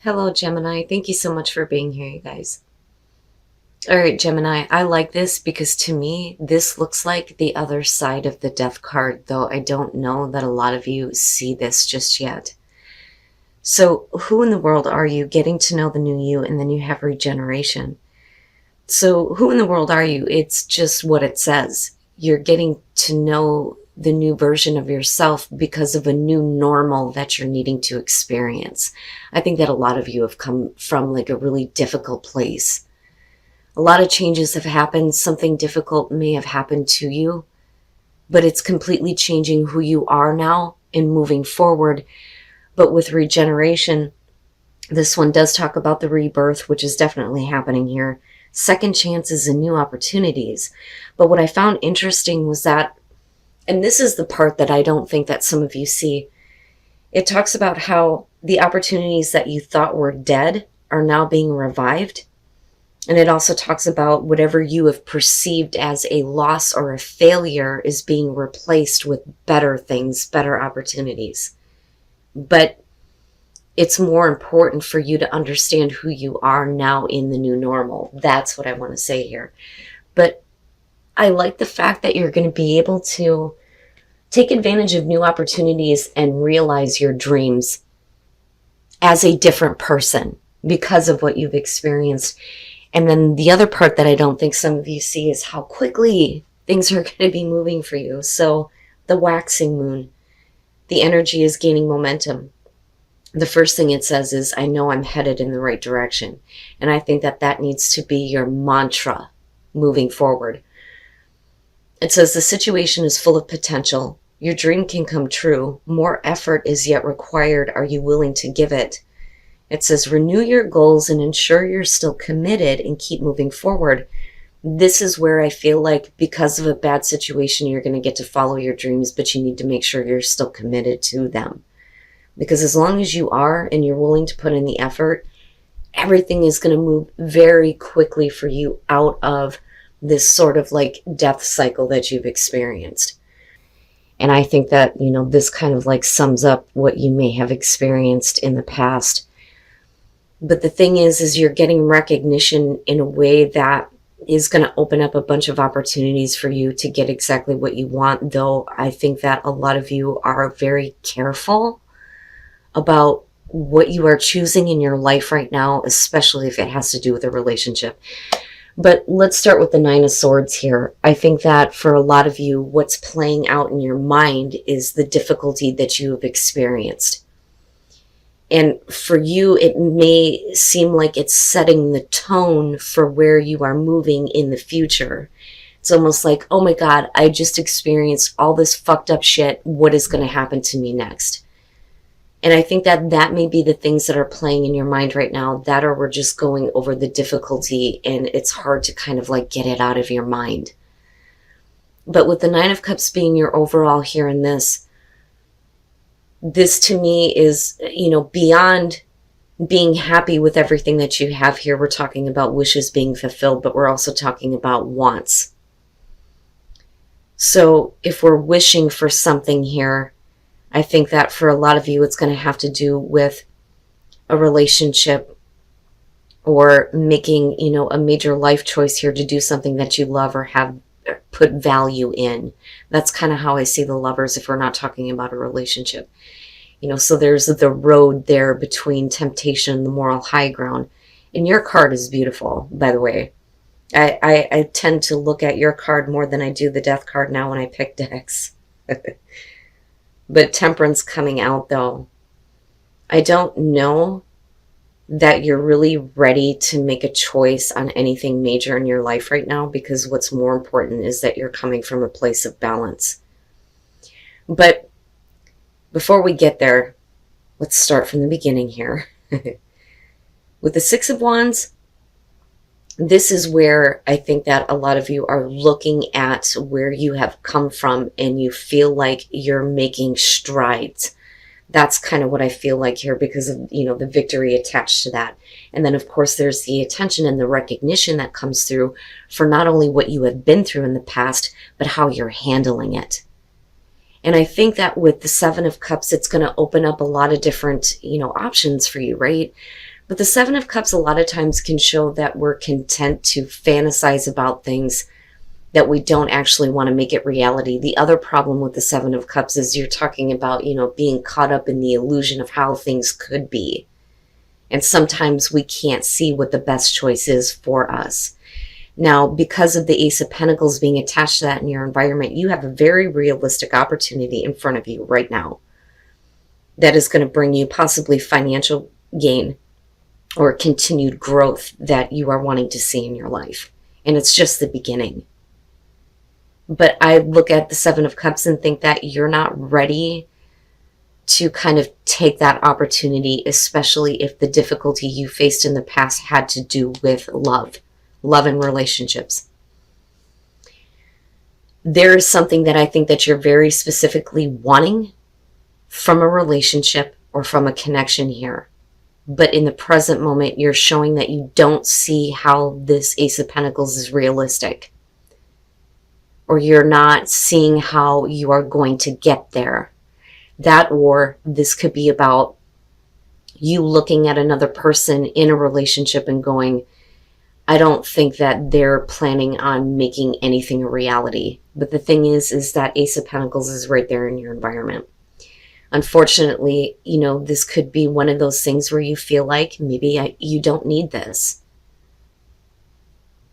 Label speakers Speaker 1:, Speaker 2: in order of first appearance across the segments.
Speaker 1: Hello, Gemini. Thank you so much for being here, you guys. All right, Gemini, I like this because to me, this looks like the other side of the death card, though I don't know that a lot of you see this just yet. So, who in the world are you? Getting to know the new you, and then you have regeneration. So, who in the world are you? It's just what it says. You're getting to know the new version of yourself because of a new normal that you're needing to experience. I think that a lot of you have come from like a really difficult place. A lot of changes have happened. Something difficult may have happened to you, but it's completely changing who you are now and moving forward. But with regeneration, this one does talk about the rebirth, which is definitely happening here. Second chances and new opportunities. But what I found interesting was that, and this is the part that I don't think that some of you see, it talks about how the opportunities that you thought were dead are now being revived. And it also talks about whatever you have perceived as a loss or a failure is being replaced with better things, better opportunities. But it's more important for you to understand who you are now in the new normal. That's what I want to say here. But I like the fact that you're going to be able to take advantage of new opportunities and realize your dreams as a different person because of what you've experienced. And then the other part that I don't think some of you see is how quickly things are going to be moving for you. So the waxing moon, the energy is gaining momentum. The first thing it says is, I know I'm headed in the right direction. And I think that that needs to be your mantra moving forward. It says the situation is full of potential. Your dream can come true. More effort is yet required. Are you willing to give it? It says renew your goals and ensure you're still committed and keep moving forward. This is where I feel like because of a bad situation, you're going to get to follow your dreams, but you need to make sure you're still committed to them. Because as long as you are and you're willing to put in the effort, everything is going to move very quickly for you out of this sort of like death cycle that you've experienced. And I think that, this kind of like sums up what you may have experienced in the past. But the thing is you're getting recognition in a way that is going to open up a bunch of opportunities for you to get exactly what you want. Though I think that a lot of you are very careful about what you are choosing in your life right now, especially if it has to do with a relationship. But let's start with the Nine of Swords here. I think that for a lot of you, what's playing out in your mind is the difficulty that you have experienced. And for you, it may seem like it's setting the tone for where you are moving in the future. It's almost like, oh my God, I just experienced all this fucked up shit. What is going to happen to me next? And I think that that may be the things that are playing in your mind right now, that or we're just going over the difficulty and it's hard to kind of like get it out of your mind. But with the Nine of Cups being your overall here in this to me is, beyond being happy with everything that you have here. We're talking about wishes being fulfilled, but we're also talking about wants. So if we're wishing for something here, I think that for a lot of you, it's going to have to do with a relationship or making, a major life choice here to do something that you love or have put value in. That's kind of how I see the Lovers if we're not talking about a relationship. So there's the road there between temptation and the moral high ground. And your card is beautiful, by the way. I tend to look at your card more than I do the Death card now when I pick decks. But Temperance coming out, though. I don't know that you're really ready to make a choice on anything major in your life right now, because what's more important is that you're coming from a place of balance. But before we get there, let's start from the beginning here. With the Six of Wands, this is where I think that a lot of you are looking at where you have come from and you feel like you're making strides. That's kind of what I feel like here because of, the victory attached to that. And then, of course, there's the attention and the recognition that comes through for not only what you have been through in the past, but how you're handling it. And I think that with the Seven of Cups, it's going to open up a lot of different, options for you, right? But the Seven of Cups a lot of times can show that we're content to fantasize about things that we don't actually want to make it reality. The other problem with the Seven of Cups is you're talking about, being caught up in the illusion of how things could be. And sometimes we can't see what the best choice is for us. Now, because of the Ace of Pentacles being attached to that in your environment, you have a very realistic opportunity in front of you right now that is going to bring you possibly financial gain or continued growth that you are wanting to see in your life. And it's just the beginning. But I look at the Seven of Cups and think that you're not ready to kind of take that opportunity, especially if the difficulty you faced in the past had to do with love and relationships. There is something that I think that you're very specifically wanting from a relationship or from a connection here. But in the present moment, you're showing that you don't see how this Ace of Pentacles is realistic. Or you're not seeing how you are going to get there. That, or this could be about you looking at another person in a relationship and going, I don't think that they're planning on making anything a reality. But the thing is that Ace of Pentacles is right there in your environment. Unfortunately, this could be one of those things where you feel like maybe you don't need this.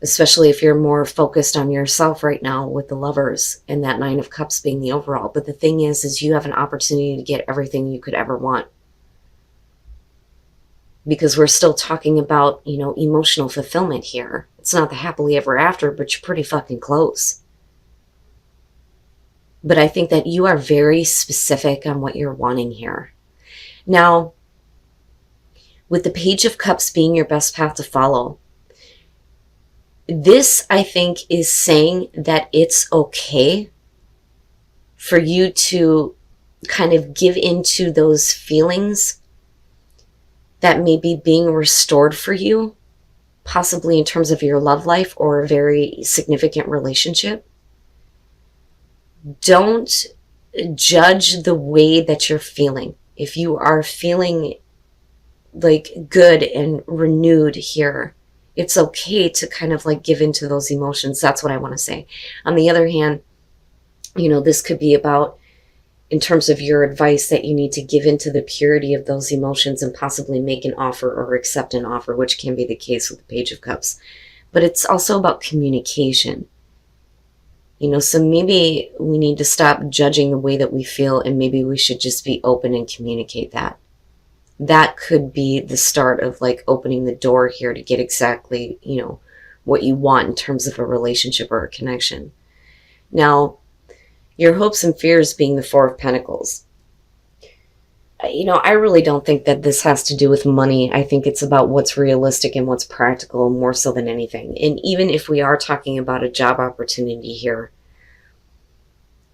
Speaker 1: Especially if you're more focused on yourself right now with the Lovers and that Nine of Cups being the overall. But the thing is you have an opportunity to get everything you could ever want. Because we're still talking about, emotional fulfillment here. It's not the happily ever after, but you're pretty fucking close. But I think that you are very specific on what you're wanting here. Now, with the Page of Cups being your best path to follow, this, I think, is saying that it's okay for you to kind of give into those feelings that may be being restored for you, possibly in terms of your love life or a very significant relationship. Don't judge the way that you're feeling. If you are feeling like good and renewed here, it's okay to kind of like give into those emotions. That's what I want to say. On the other hand, this could be about, in terms of your advice, that you need to give into the purity of those emotions and possibly make an offer or accept an offer, which can be the case with the Page of Cups. But it's also about communication. So maybe we need to stop judging the way that we feel, and maybe we should just be open and communicate that. That could be the start of like opening the door here to get exactly, what you want in terms of a relationship or a connection. Now, your hopes and fears being the Four of Pentacles. I really don't think that this has to do with money. I think it's about what's realistic and what's practical more so than anything. And even if we are talking about a job opportunity here,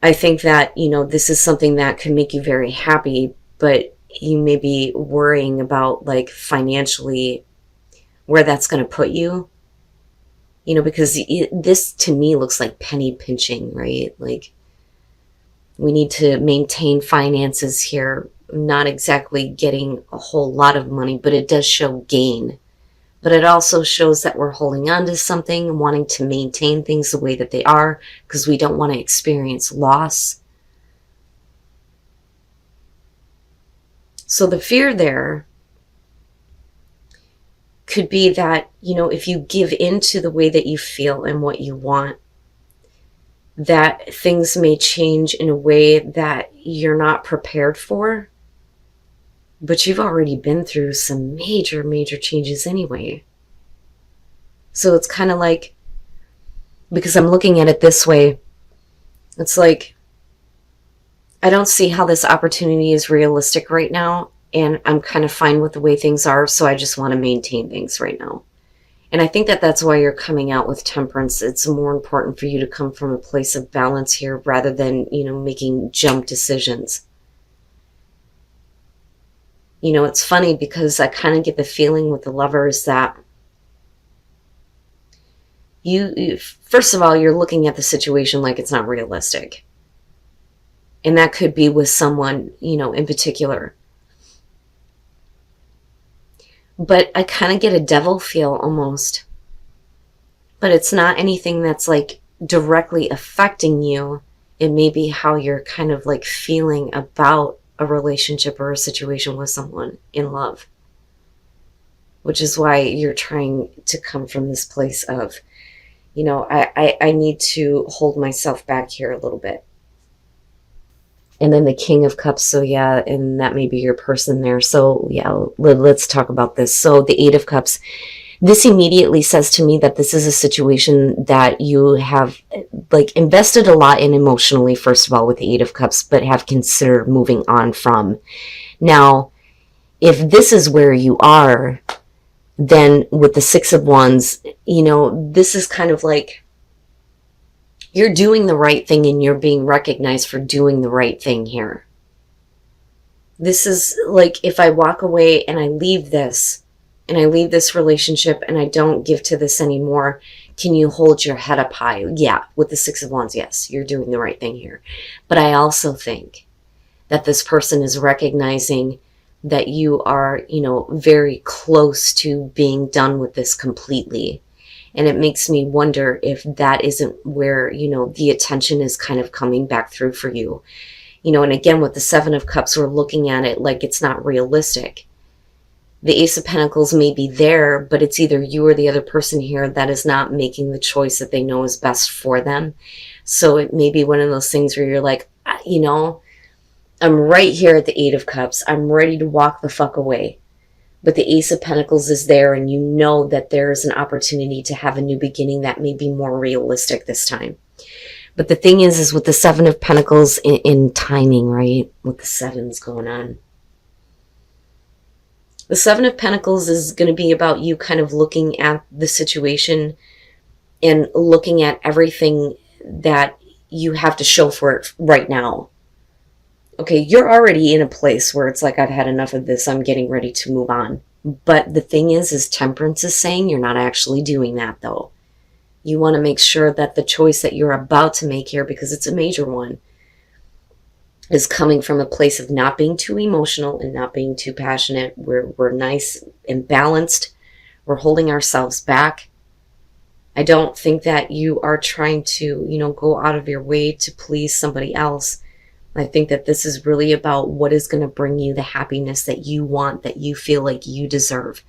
Speaker 1: I think that, this is something that could make you very happy, but you may be worrying about like financially where that's going to put you, because this to me looks like penny pinching, right? Like we need to maintain finances here. Not exactly getting a whole lot of money, but it does show gain. But it also shows that we're holding on to something, wanting to maintain things the way that they are, because we don't want to experience loss. So the fear there could be that, if you give into the way that you feel and what you want, that things may change in a way that you're not prepared for. But you've already been through some major, major changes anyway. So it's kind of like, because I'm looking at it this way, it's like, I don't see how this opportunity is realistic right now, and I'm kind of fine with the way things are, so I just want to maintain things right now. And I think that that's why you're coming out with Temperance. It's more important for you to come from a place of balance here rather than, making jump decisions. It's funny because I kind of get the feeling with the Lovers that you first of all, you're looking at the situation like it's not realistic. And that could be with someone, in particular. but I kind of get a devil feel almost. But it's not anything that's like directly affecting you. It may be how you're kind of like feeling about a relationship or a situation with someone in love, which is why you're trying to come from this place of, I need to hold myself back here a little bit. And then the King of Cups. So yeah, and that may be your person there. So yeah, let's talk about this. So the Eight of Cups, this immediately says to me that this is a situation that you have like invested a lot in emotionally, first of all, with the Eight of Cups, but have considered moving on from. Now, if this is where you are, then with the Six of Wands, this is kind of like you're doing the right thing and you're being recognized for doing the right thing here. This is like if I walk away and I leave this relationship and I don't give to this anymore, can you hold your head up high? Yeah, with the Six of Wands, yes, you're doing the right thing here. But I also think that this person is recognizing that you are, very close to being done with this completely. And it makes me wonder if that isn't where, the attention is kind of coming back through for you. And again, with the Seven of Cups, we're looking at it like it's not realistic. The Ace of Pentacles may be there, but it's either you or the other person here that is not making the choice that they know is best for them. So it may be one of those things where you're like, I'm right here at the Eight of Cups. I'm ready to walk the fuck away. But the Ace of Pentacles is there, and you know that there is an opportunity to have a new beginning that may be more realistic this time. But the thing is with the Seven of Pentacles in timing, right? With the sevens going on. The Seven of Pentacles is going to be about you kind of looking at the situation and looking at everything that you have to show for it right now. Okay, you're already in a place where it's like, I've had enough of this. I'm getting ready to move on. But the thing is Temperance is saying you're not actually doing that, though. You want to make sure that the choice that you're about to make here, because it's a major one, is coming from a place of not being too emotional and not being too passionate. We're nice and balanced. We're holding ourselves back. I don't think that you are trying to, go out of your way to please somebody else. I think that this is really about what is going to bring you the happiness that you want, that you feel like you deserve.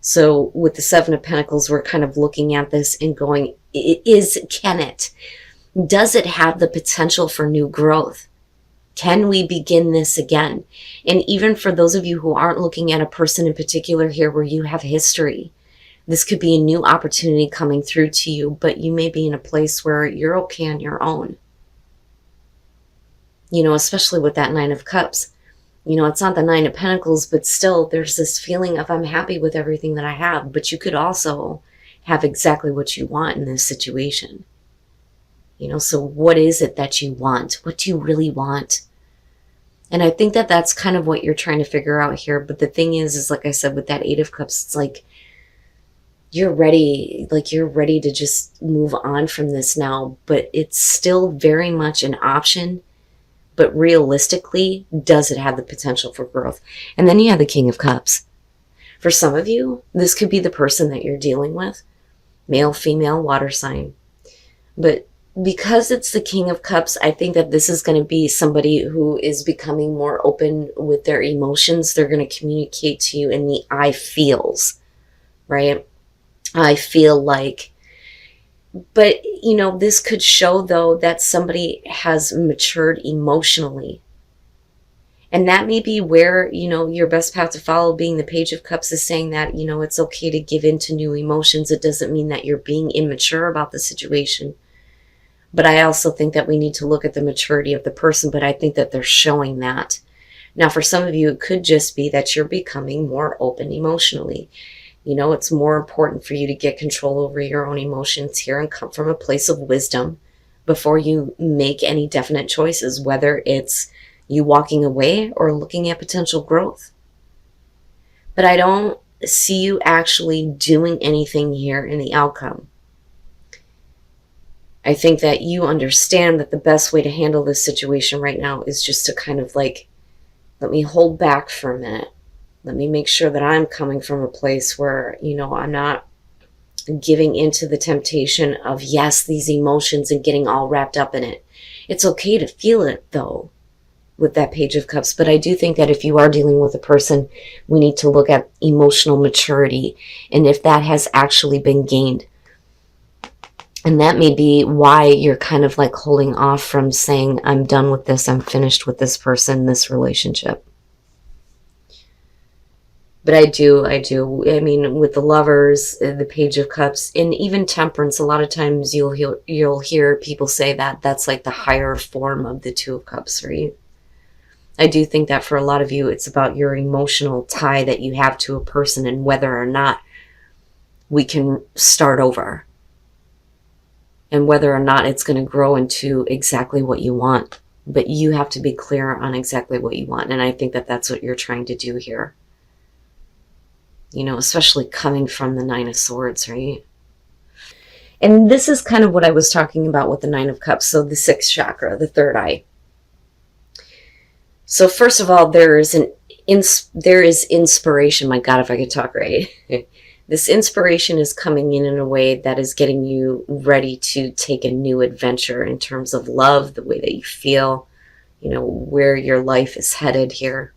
Speaker 1: So with the Seven of Pentacles, we're kind of looking at this and going, can it? Does it have the potential for new growth? Can we begin this again? And even for those of you who aren't looking at a person in particular here where you have history, this could be a new opportunity coming through to you, but you may be in a place where you're okay on your own. Especially with that Nine of Cups. It's not the Nine of Pentacles, but still there's this feeling of I'm happy with everything that I have. But you could also have exactly what you want in this situation. So what is it that you want? What do you really want? And I think that that's kind of what you're trying to figure out here. But the thing is like I said, with that Eight of Cups, it's like you're ready to just move on from this now. But it's still very much an option. But realistically, does it have the potential for growth? And then you have the King of Cups. For some of you, this could be the person that you're dealing with. Male, female, water sign. But because it's the King of Cups, I think that this is going to be somebody who is becoming more open with their emotions. They're going to communicate to you in the I feels, right? I feel like. But, this could show, though, that somebody has matured emotionally. And that may be where, your best path to follow, being the Page of Cups, is saying that, it's okay to give in to new emotions. It doesn't mean that you're being immature about the situation. But I also think that we need to look at the maturity of the person, but I think that they're showing that. Now, for some of you, it could just be that you're becoming more open emotionally. It's more important for you to get control over your own emotions here and come from a place of wisdom before you make any definite choices, whether it's you walking away or looking at potential growth. But I don't see you actually doing anything here in the outcome. I think that you understand that the best way to handle this situation right now is just to kind of like, let me hold back for a minute. Let me make sure that I'm coming from a place where, I'm not giving into the temptation of, yes, these emotions and getting all wrapped up in it. It's okay to feel it, though, with that Page of Cups. But I do think that if you are dealing with a person, we need to look at emotional maturity and if that has actually been gained. And that may be why you're kind of like holding off from saying, I'm done with this, I'm finished with this person, this relationship. But I do. I mean, with the Lovers, the Page of Cups, and even Temperance, a lot of times you'll hear people say that that's like the higher form of the Two of Cups, right? I do think that for a lot of you, it's about your emotional tie that you have to a person and whether or not we can start over. And whether or not it's going to grow into exactly what you want. But you have to be clear on exactly what you want. And I think that that's what you're trying to do here. Especially coming from the Nine of Swords, right? And this is kind of what I was talking about with the Nine of Cups. So the sixth chakra, the third eye. So first of all, there is inspiration. My God, if I could talk right. This inspiration is coming in a way that is getting you ready to take a new adventure in terms of love, the way that you feel, where your life is headed here.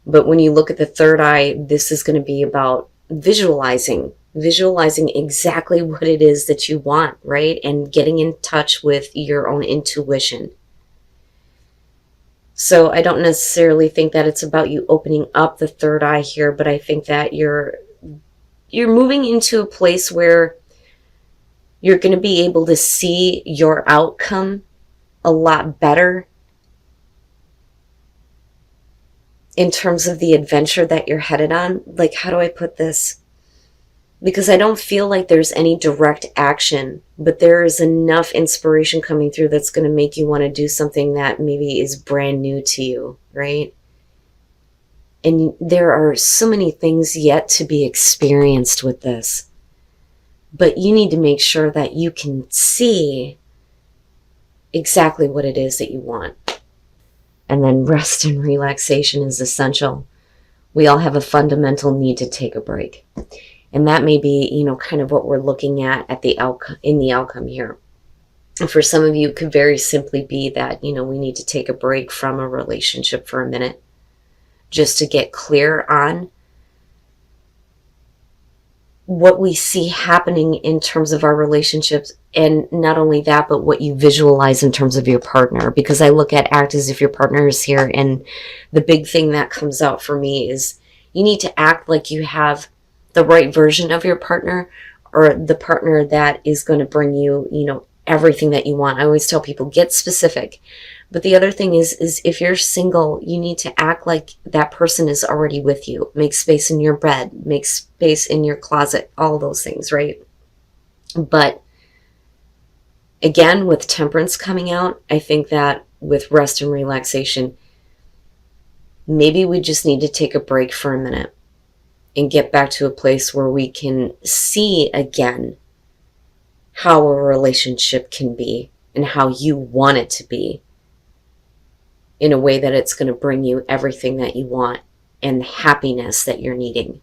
Speaker 1: But when you look at the third eye, this is going to be about visualizing exactly what it is that you want, right? And getting in touch with your own intuition. So I don't necessarily think that it's about you opening up the third eye here, but I think that you're moving into a place where you're going to be able to see your outcome a lot better in terms of the adventure that you're headed on. Like, how do I put this? Because I don't feel like there's any direct action, but there is enough inspiration coming through that's going to make you want to do something that maybe is brand new to you, right? And there are so many things yet to be experienced with this. But you need to make sure that you can see exactly what it is that you want. And then rest and relaxation is essential. We all have a fundamental need to take a break. And that may be, kind of what we're looking at the outcome here. And for some of you, it could very simply be that, we need to take a break from a relationship for a minute just to get clear on what we see happening in terms of our relationships. And not only that, but what you visualize in terms of your partner. Because I look at act as if your partner is here. And the big thing that comes out for me is you need to act like you have the right version of your partner, or the partner that is going to bring you, everything that you want. I always tell people, get specific. But the other thing is if you're single, you need to act like that person is already with you. Make space in your bed, make space in your closet, all those things, right? But again, with Temperance coming out, I think that with rest and relaxation, maybe we just need to take a break for a minute and get back to a place where we can see again how a relationship can be and how you want it to be, in a way that it's going to bring you everything that you want and happiness that you're needing.